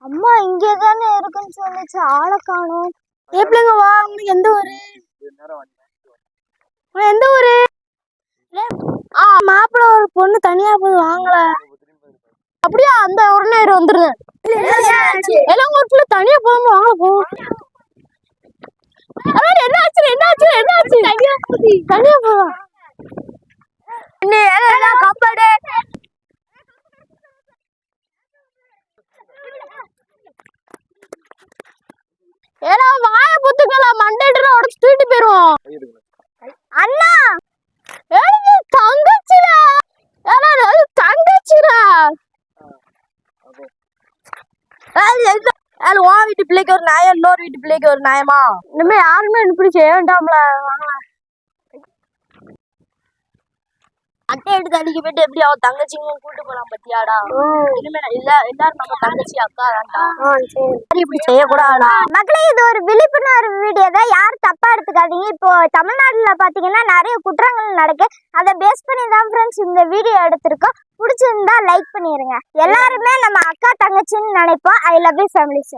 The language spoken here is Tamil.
அம்மா இங்கே தானே இருக்குன்னு சொன்னிச்சு, ஆளை காணோம். எப்படிங்க வா, உங்களுக்கு எந்த ஊரு? எந்த ஊரு? மாப்பிள்ள ஒரு பொண்ணு தனியா போய் வாங்கல. அப்படியா? அந்த உடனே வந்துருது. எல்லாம் ஒரு தனியா போகாம வாங்க போவோம். என்னாச்சு என்னாச்சு என்னாச்சு? தனியா போவோம். கப்பாடு ஏன்னா வாய புத்துக்கலாம், மண்டேட்டு உடச்சு தூக்கிட்டு போயிருவோம். அண்ணா தங்கச்சிடா, தங்கச்சிடா. உன் வீட்டு பிள்ளைக்கு ஒரு நாயம், இன்னொரு வீட்டு பிள்ளைக்கு ஒரு நாயமா? இனிமே யாருமே இப்படி செய்ய வேண்டாம்ல. அட்டை எடுத்து அடிக்க போயிட்டு எப்படி அவன் தங்கச்சிங்களும் கூட்டு போலாம் பத்தியாடா? இனிமே எல்லாரும் நம்ம தங்கச்சி அக்கா தான்டா, இப்படி செய்யக்கூடாதா? மக்களே, இது ஒரு விழிப்புணர்வு வீடியோ தான், யாரும் தப்பா எடுத்துக்காதீங்க. இப்போ தமிழ்நாட்டுல பாத்தீங்கன்னா நிறைய குற்றங்கள் நடக்கு, அதை பேஸ் பண்ணி தான் ஃப்ரெண்ட்ஸ் இந்த வீடியோ எடுத்திருக்கோம். பிடிச்சிருந்தா லைக் பண்ணிருங்க. எல்லாருமே நம்ம அக்கா தங்கச்சின்னு நினைப்போம். I love you families.